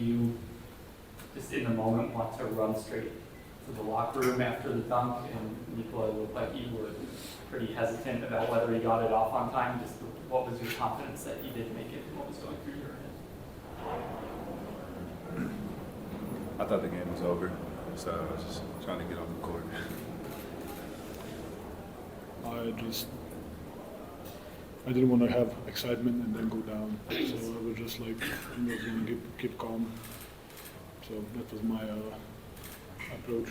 you just in the moment want to run straight to the locker room after the dunk? And Nikola looked like he was pretty hesitant about whether he got it off on time. Just what was your confidence that he did make it, and what was going through your head? I thought the game was over, so I was just trying to get on the court. I didn't want to have excitement and then go down, so I was just like, going to keep calm. So that was my approach.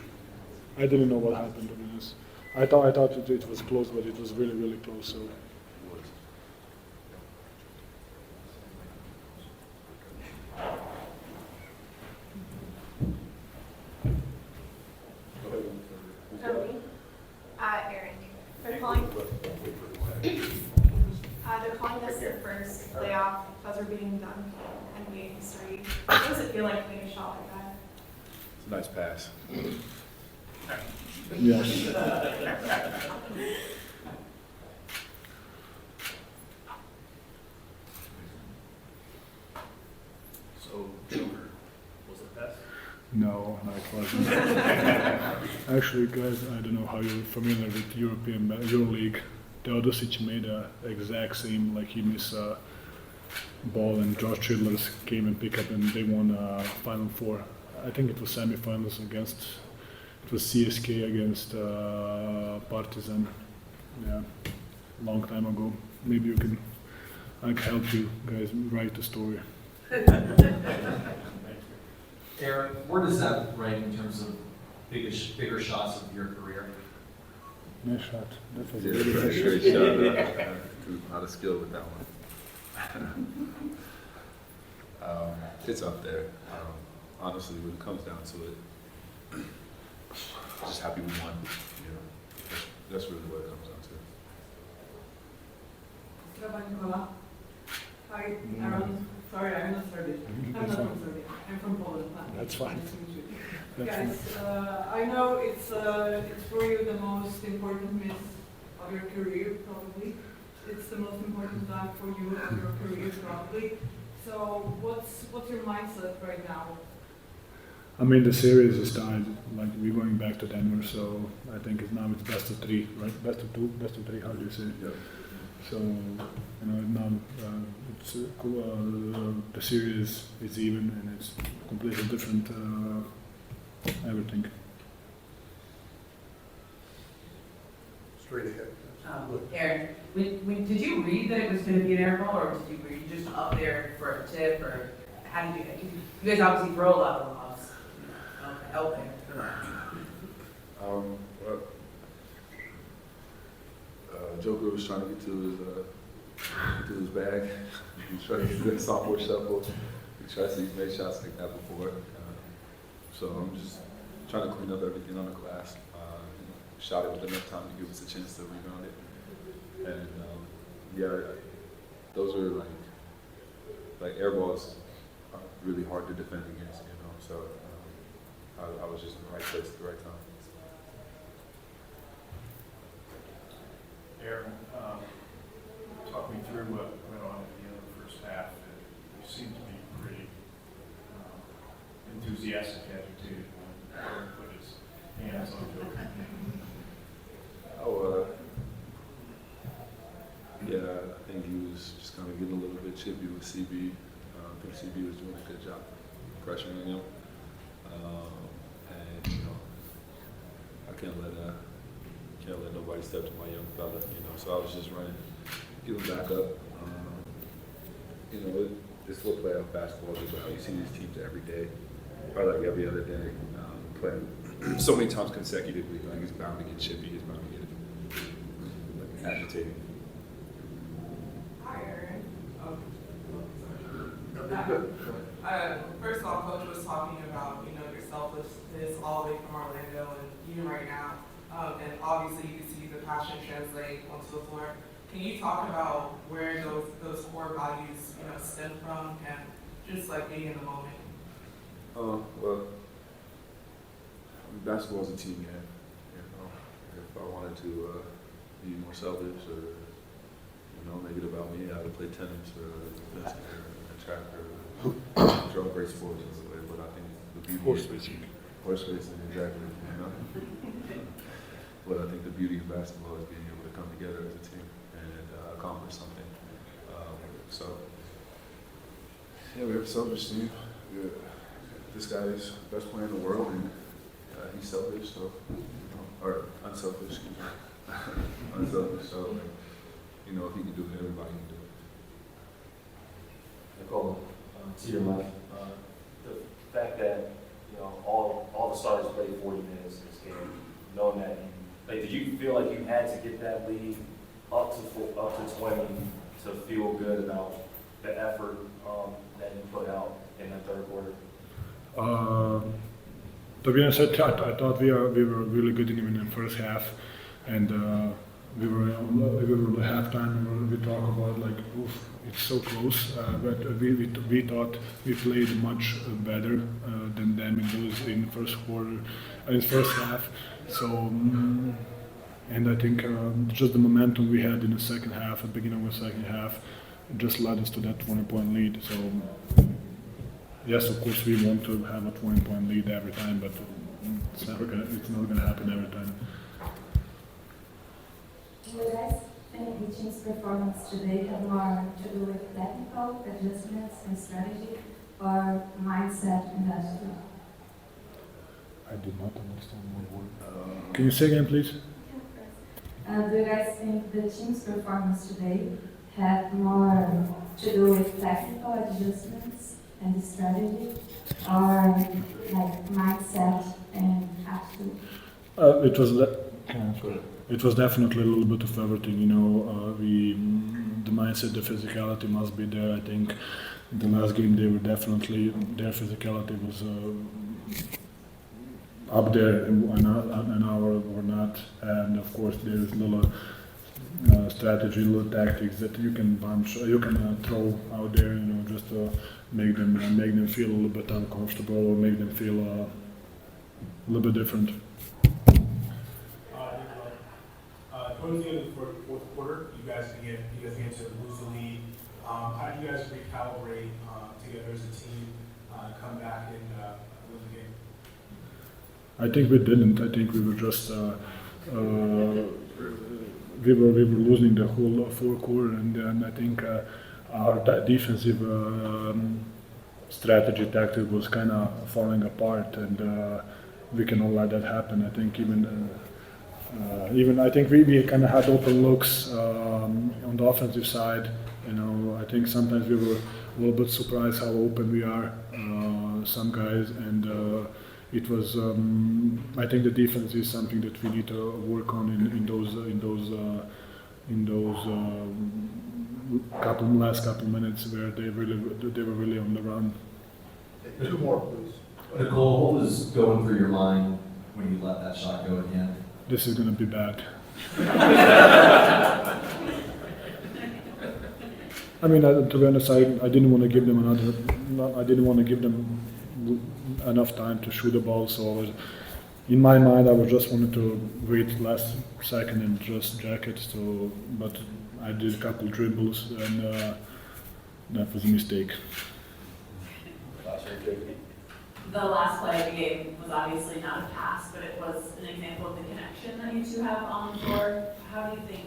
I didn't know what happened, to be honest. I thought it was close, but it was really, really close. So. They're calling this the first playoff buzzer beating dunk in NBA history. What does it feel like to make a shot like that? It's a nice pass. Yes. So, Joker, was it best? No, it wasn't. Actually, guys, I don't know how you're familiar with European EuroLeague. Teodosic made a exact same, like he missed a ball and Josh Chidlers came and picked up and they won Final Four. I think it was semifinals it was CSK against Partizan. Yeah, long time ago. Maybe I can help you guys write the story. Aaron, where does that rank in terms of bigger shots of your career? Nice shot. That was Yeah, really great nice. shot. Not a skill with that one. It's up there. Honestly, when it comes down to it, just happy we won. You know, that's really what it comes down to. Nikola. Hi, Aaron. Sorry, I'm not Serbian. I'm not That's from fine. Serbia. I'm from Poland. That's fine. Nice to meet you. That's Guys, I know it's for you the most important miss of your career, probably. It's the most important dunk for you of your career, probably. So, what's your mindset right now? I mean, the series is tied. Like we're going back to Denver, so I think now it's best of three, right? Best of two, best of three. How do you say? Yeah. So now it's cool. The series is even, and it's completely different. Everything. Straight ahead. Aaron, did you read that it was going to be an air ball, or were you just up there for a tip, or how did you guys obviously throw a lot of lobs. Open. Well, Joker was trying to get to his bag. He was trying to get to that sophomore shuffle. He tried to make shots like that before. So I'm just trying to clean up everything on the glass. Shot it with enough time to give us a chance to rebound it. And yeah, those are like air balls are really hard to defend against, you know. So I was just in the right place at the right time. Aaron, talk me through what went on at the end of the first half. You seemed to be pretty enthusiastic, agitated when Aaron put his hands on Joker. Yeah, I think he was just kind of getting a little bit chippy with CB. I think CB was doing a good job pressuring him. And, you know, I can't let nobody step to my young fella, you know, so I was just running, get him back up. You know, it's what playoff basketball is about. You see these teams every day, probably like every other day, playing so many times consecutively. Like, he's bound to get chippy, he's bound to get agitating. Hi, Aaron. First of all, Coach was talking about, your selflessness all the way from Orlando and even right now. And obviously you can see the passion translate onto the floor. Can you talk about where those core values, stem from and just like being in the moment? Well, basketball is a team game. You know, if I wanted to be more selfish or make it about me, I would play tennis or track or they're all great sports, but I think the beauty Horse racing. Horse racing, exactly. You know? But I think the beauty of basketball is being able to come together as a team and accomplish something. So, yeah, we have a selfish team. This guy is the best player in the world, and he's selfish, so, or unselfish, excuse me. Unselfish, so, if he can do it, everybody can do it. Nikola, to your left, the fact that, all the starters played 40 minutes in this game, knowing that did you feel like you had to get that lead up to 20 to feel good about the effort that you put out in the third quarter? To be honest, I thought we were really good even in the first half, and we were at halftime. We talk about like, oof, it's so close, but we thought we played much better than them in first quarter, in first half. So, and I think just the momentum we had in the second half, at the beginning of the second half, just led us to that 20-point lead. So, yes, of course, we want to have a 20-point lead every time, but it's not gonna happen every time. Do you guys think the team's performance today had more to do with technical adjustments and strategy, or mindset and attitude? I did not understand one word. Can you say again, please? Do you guys think the team's performance today had more to do with technical adjustments and strategy, or like mindset and attitude? It was definitely a little bit of everything. The mindset, the physicality must be there. I think the last game they were definitely, their physicality was up there, and our were not. And of course, there is a little strategy, little tactics that you can throw out there. Just to make them feel a little bit uncomfortable, or make them feel a little bit different. Towards the end of the fourth quarter, you guys began to lose the lead. How did you guys recalibrate together as a team, come back and win the game? I think we didn't. I think we were just we were losing the whole fourth quarter, and then I think our defensive strategy tactic was kind of falling apart, and we cannot let that happen. I think even I think we kind of had open looks on the offensive side. I think sometimes we were a little bit surprised how open we are, some guys, and it was. I think the defense is something that we need to work on in those last couple minutes where they were really on the run. Two more, please. Nicole, what was going through your mind when you let that shot go again? This is going to be bad. I mean, to be honest, I didn't want to give them I didn't want to give them enough time to shoot the ball. So in my mind, I just wanted to wait last second and just jack it. So, but I did a couple dribbles, and that was a mistake. The last play of the game was obviously not a pass, but it was an example of the connection that you two have on the floor. How do you think?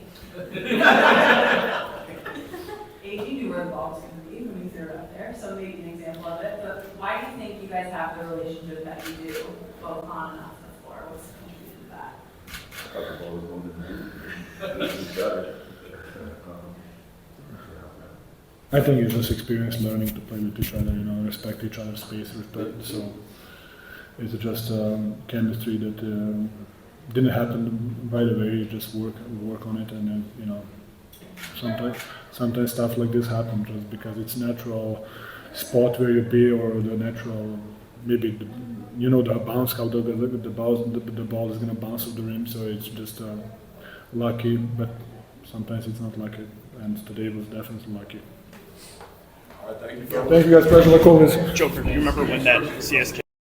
AD knew where the ball was going to be when you threw it up there, so maybe an example of it. But why do you think you guys have the relationship that you do, both on and off the floor? What's contributed to that? I thought the ball was going to the It's better. I think it's just experience learning to play with each other, respect each other's space, respect. So it's just chemistry that didn't happen right away. You just work on it, and then sometimes stuff like this happens just because it's natural spot where you be, or the natural maybe the bounce, how the ball is gonna bounce off the rim. So it's just lucky, but sometimes it's not lucky, and today was definitely lucky. All right, thank you. Thank you guys, pleasure like always. Joker, do you remember when that CSK